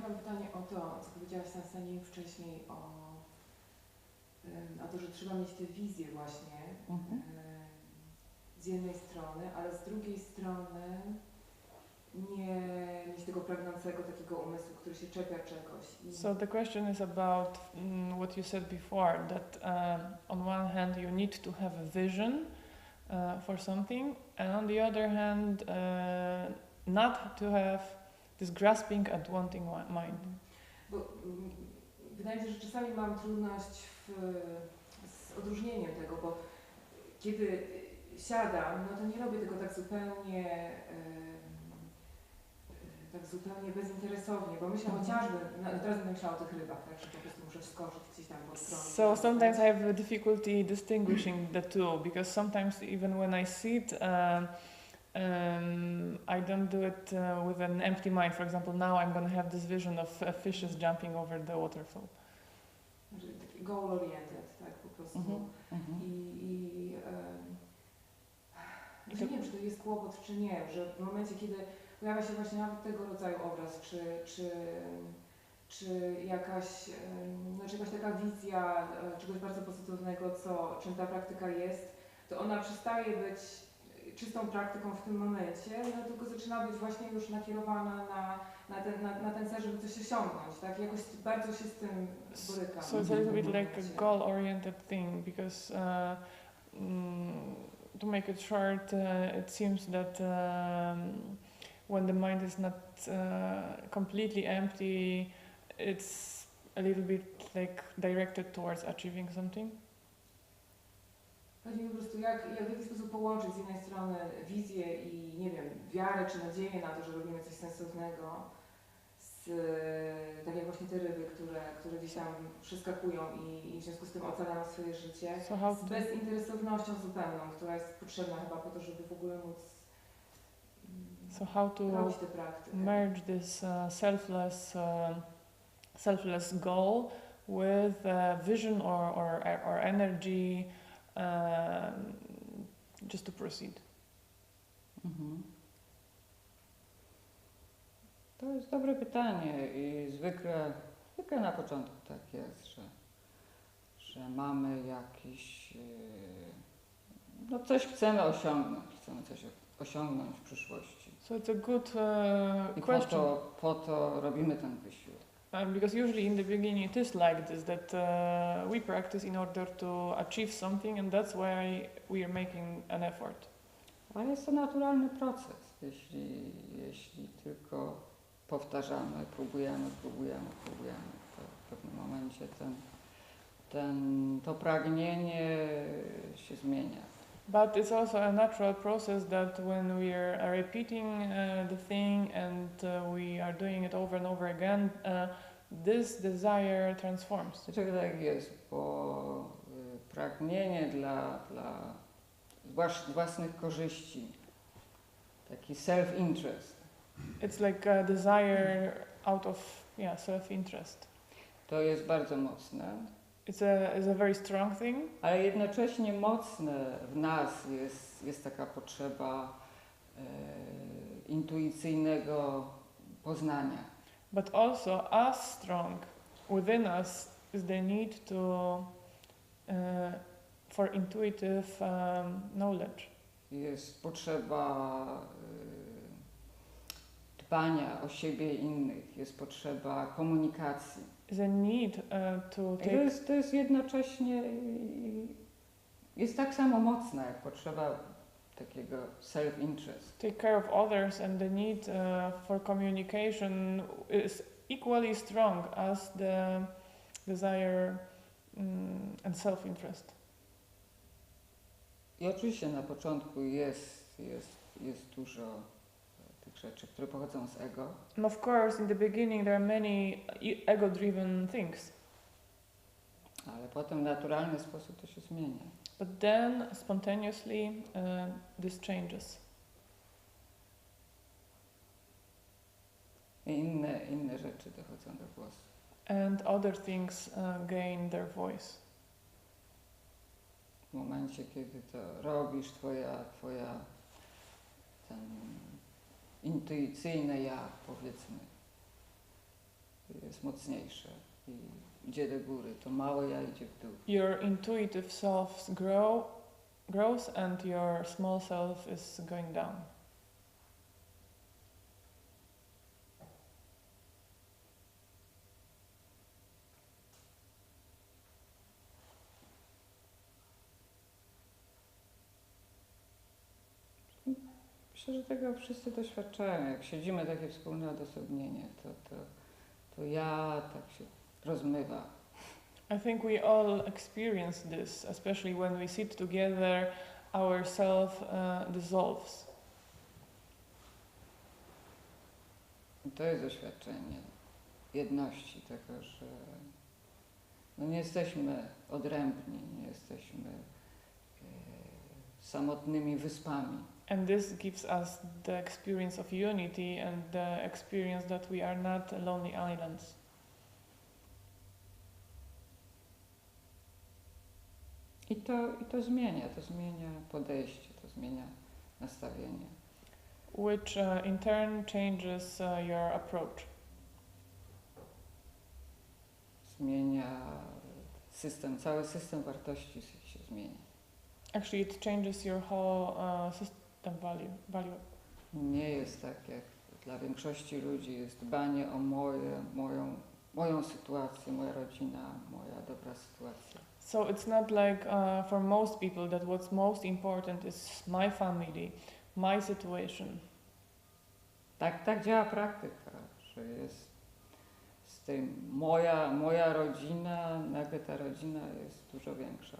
mam pytanie o to, co powiedziałaś Sansa wcześniej, o to, że trzeba mieć tę wizję właśnie z jednej strony, ale z drugiej strony nie mieć tego pragnącego takiego umysłu, który się czepia czegoś. So the question is about what you said before, that on one hand you need to have a vision for something, and on the other hand not to have this grasping and wanting mind. Bo wydaje mi się, że czasami mam trudność z odróżnieniem tego, bo kiedy siadam, no to nie robię tego tak zupełnie bezinteresownie, bo myślę chociażby, teraz będę myślała o tych rybach, tak, że po prostu muszę wskoczyć gdzieś tam po stronie. So sometimes I have a difficulty distinguishing the two, because sometimes even when I sit, I don't do it with an empty mind. For example, now I'm going to have this vision of fishes jumping over the waterfall. Znaczy, taki goal oriented, tak, po prostu. Nie wiem, czy to jest kłopot, czy nie, że w momencie, kiedy pojawia się właśnie nawet tego rodzaju obraz, czy jakaś taka wizja czegoś bardzo pozytywnego, czym ta praktyka jest, to ona przestaje być czystą praktyką w tym momencie, no tylko zaczyna być właśnie już nakierowana na ten cel, żeby coś osiągnąć, tak? Jakoś bardzo się z tym borykam. So it's a little bit like a goal-oriented thing, because to make it short, it seems that when the mind is not completely empty, it's a little bit like directed towards achieving something. Chodzi mi po prostu, w jaki sposób połączyć z jednej strony wizję i, nie wiem, wiarę czy nadzieję na to, że robimy coś sensownego, tak jak właśnie te ryby, które gdzieś tam przeskakują i w związku z tym ocalają swoje życie, z bezinteresownością zupełną, która jest potrzebna chyba po to, żeby w ogóle móc So how to merge this selfless goal with vision or energy just to proceed? To jest dobre pytanie i zwykle na początku tak jest, że mamy jakiś, no coś chcemy coś osiągnąć w przyszłości. So it's a good I question. po to robimy ten wysiłek. Because usually in the beginning it is like this, that we practice in order to achieve something, and that's why we are making an effort. Ale jest to naturalny proces, jeśli tylko powtarzamy, próbujemy, to w pewnym momencie to pragnienie się zmienia. But it's also a natural process that when we are repeating the thing and we are doing it over and over again, this desire transforms. Dlaczego tak jest? Bo pragnienie dla własnych korzyści, taki self-interest. It's like a desire out of self-interest. To jest bardzo mocne. It's a very strong thing. Ale jednocześnie mocne w nas jest taka potrzeba intuicyjnego poznania. But also as strong within us is the need for intuitive knowledge. Jest potrzeba dbania o siebie i innych, jest potrzeba komunikacji. Is a need to take. To jest jednocześnie, jest tak samo mocna jak potrzeba takiego self-interest. Take care of others, and the need for communication is equally strong as the desire and self-interest. I oczywiście na początku jest dużo tych rzeczy, które pochodzą z ego. And of course, in the beginning there are many ego-driven things. Ale potem w naturalny sposób to się zmienia. But then, spontaneously, this changes. I inne rzeczy dochodzą do głosu. And other things gain their voice. W momencie, kiedy to robisz, twoja ten intuicyjne ja, powiedzmy, jest mocniejsze i idzie do góry, to małe ja idzie w dół. Your intuitive self grows and your small self is going down. Myślę, że tego wszyscy doświadczają. Jak siedzimy takie wspólne odosobnienie, to ja tak się rozmywa. I think we all experience this, especially when we sit together, our self dissolves. I to jest doświadczenie jedności, tego, że no nie jesteśmy odrębni, nie jesteśmy samotnymi wyspami. And this gives us the experience of unity and the experience that we are not lonely islands. I to zmienia podejście, to zmienia nastawienie. Which in turn changes your approach. Zmienia system, cały system wartości się zmienia. Actually, it changes your whole system value. Nie jest tak, jak dla większości ludzi jest dbanie o moją sytuację, moja rodzina, moja dobra sytuacja. So it's not like for most people that what's most important is my family, my situation. Tak działa praktyka, że jest z tym moja rodzina, nagle ta rodzina jest dużo większa.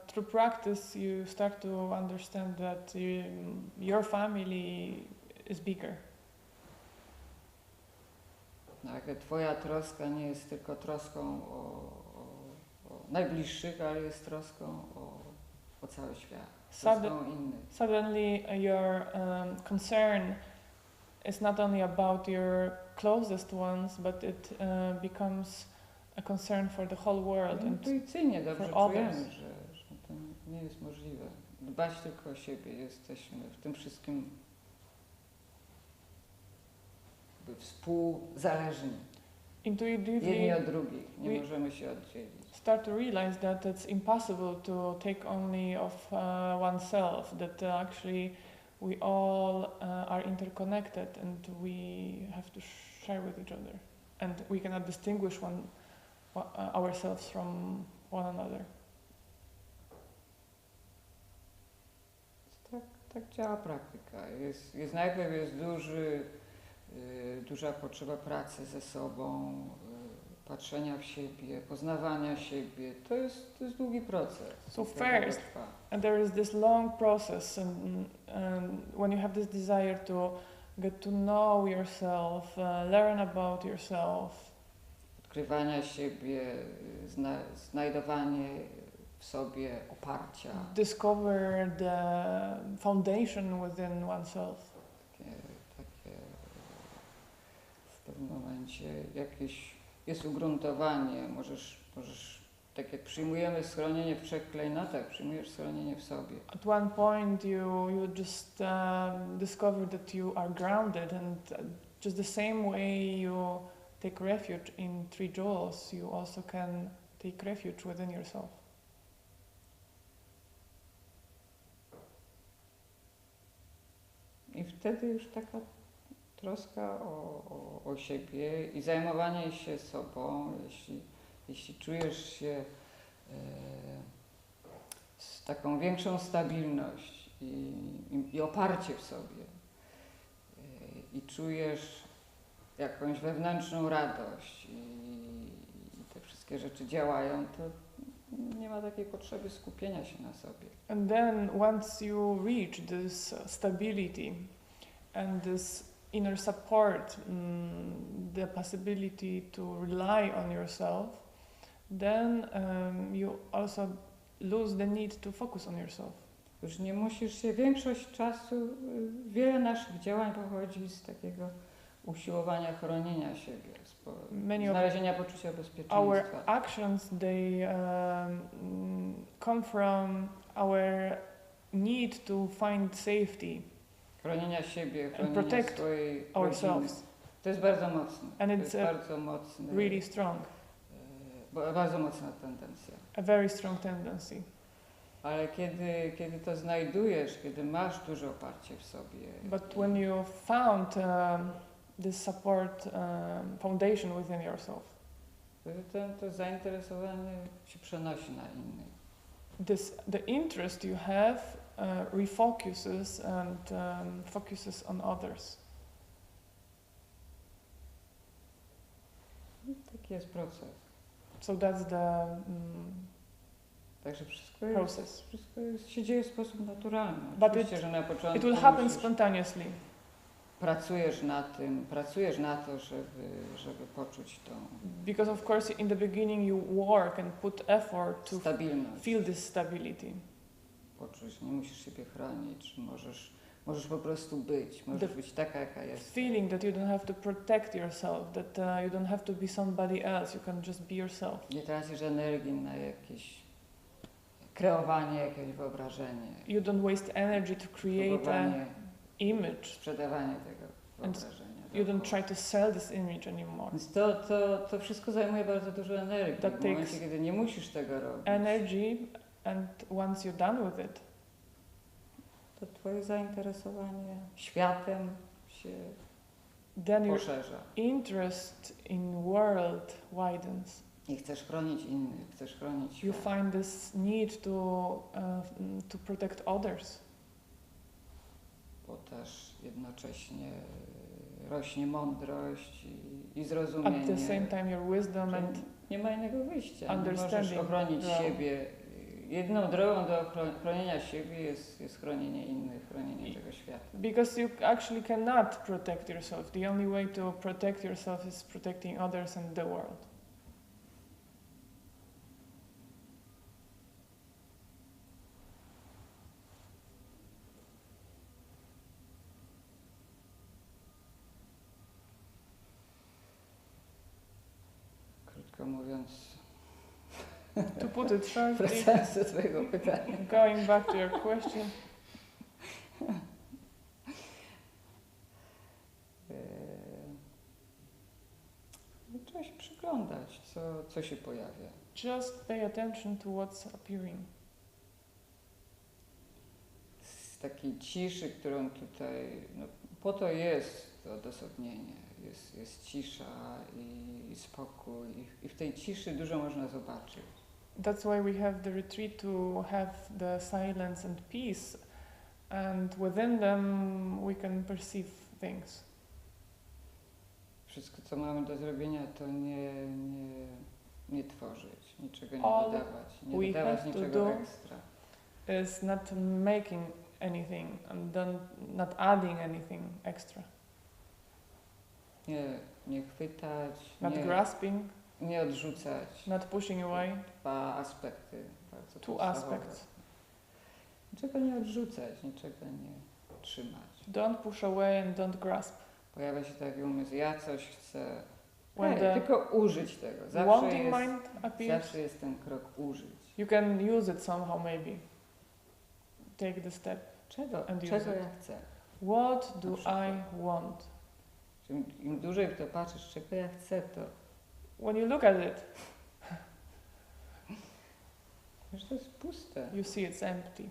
Through practice you start to understand that your family is bigger. Nagle twoja troska nie jest tylko troską o najbliższych, ale jest troską o cały świat. Troską innych. Suddenly your concern is not only about your closest ones, but it becomes a concern for the whole world. Intuicyjnie dobrze czujemy, że to nie jest możliwe. Dbać tylko o siebie. Jesteśmy w tym wszystkim współzależni. Jedni od drugich. Nie możemy się oddzielić. Start to realize that it's impossible to take only of oneself, that actually we all are interconnected and we have to share with each other, and we cannot distinguish ourselves from one another. Tak działa praktyka. Najpierw jest duża potrzeba pracy ze sobą, patrzenia w siebie, poznawania siebie. To jest długi proces. So first, there is this long process, and when you have this desire to get to know yourself, learn about yourself, odkrywania siebie, znajdowanie w sobie oparcia. Discover the foundation within oneself. Takie w pewnym momencie jakieś jest ugruntowanie, możesz, tak jak przyjmujemy schronienie w 3 klejnotach, przyjmujesz schronienie w sobie. At one point you just discover that you are grounded, and just the same way you take refuge in 3 jewels, you also can take refuge within yourself. I wtedy już taka troska o siebie i zajmowanie się sobą, jeśli czujesz się z taką większą stabilność i oparcie w sobie i czujesz jakąś wewnętrzną radość i te wszystkie rzeczy działają, to nie ma takiej potrzeby skupienia się na sobie. And then once you reach this stability and this inner support, the possibility to rely on yourself, then you also lose the need to focus on yourself. Już nie musisz się, większość czasu, wiele naszych działań pochodzi z takiego usiłowania chronienia siebie, znalezienia poczucia bezpieczeństwa. Our actions, they come from our need to find safety. Chronienia siebie, and protect swojej ourselves. rodziny. To jest bardzo mocne. And To it's jest bardzo mocny, really strong, bardzo mocna tendencja. a very strong tendency. Ale kiedy to znajdujesz, kiedy masz duże oparcie w sobie, But when you found this support foundation within yourself, to zainteresowanie się przenosi na innych. the interest you have refocuses and focuses on others. Taki jest proces. So that's the Także process. się dzieje w sposób naturalny. But Oczywiście, że na początku It will happen musisz, spontaneously. pracujesz na to, żeby poczuć tą Because of course in the beginning you work and put effort to stabilność. feel this stability. Poczuć, nie musisz siebie chronić, możesz po prostu być, możesz być taka, jaka jest. Feeling that you don't have to protect yourself, that you don't have to be somebody else, you can just be yourself. Nie tracisz energii na jakieś kreowanie, jakieś wyobrażenie. You don't waste energy to create Próbowanie, an image. sprzedawanie tego wyobrażenia. You don't try to sell this image anymore. Więc to wszystko zajmuje bardzo dużo energii. That W momencie, takes kiedy nie musisz tego robić, energy, and once you're done with it, to twoje zainteresowanie światem się then your poszerza. interest in world widens. I chcesz chronić innych, chcesz chronić You świat. find this need to protect others. Bo też jednocześnie rośnie mądrość i At zrozumienie. the same time, your wisdom że and nie ma innego wyjścia. Nie możesz understanding ochronić grow. siebie. Jedyną drogą do chronienia siebie jest chronienie innych, chronienie tego świata. because you actually cannot protect yourself. The only way to protect yourself is protecting others and the world. Krótko mówiąc, To put it shortly, wracając do twojego pytania. going back to your question, Trzeba się przyglądać, co się pojawia. just pay attention to what's appearing. Z takiej ciszy, którą tutaj, po to jest to odosobnienie, jest cisza i spokój i w tej ciszy dużo można zobaczyć. That's why we have the retreat to have the silence and peace, and within them we can perceive things. Wszystko, co mamy do zrobienia, to nie tworzyć, niczego nie All dodawać, we nie dodawać have to niczego do ekstra. Is not making anything and not adding anything extra. Nie chwytać, Not grasping, nie odrzucać. not pushing away. Dwa aspekty bardzo Two podstawowe. aspects. Niczego nie odrzucać, niczego nie trzymać. Don't push away and don't grasp. Pojawia się taki umysł, ja coś chcę, When the tylko użyć tego. wanting mind appears, Zawsze jest ten krok użyć. you can use it somehow maybe. Take the step. Czego And use ja it. chcę? What Na do przykład. I want? Im dłużej w to patrzysz, czego ja chcę, to When you look at it, wiesz, to jest puste. you see it's empty.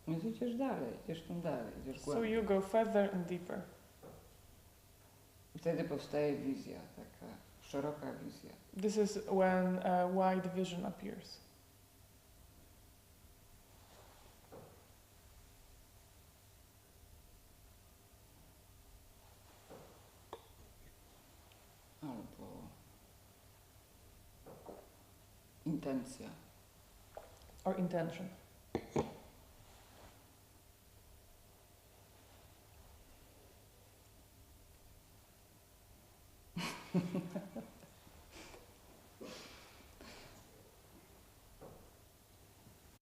Więc idziesz dalej, idziesz tam dalej, idziesz So głębiej. you go further and deeper. I wtedy powstaje wizja, taka szeroka wizja. This is when a wide vision appears. Albo intencja. Or intention.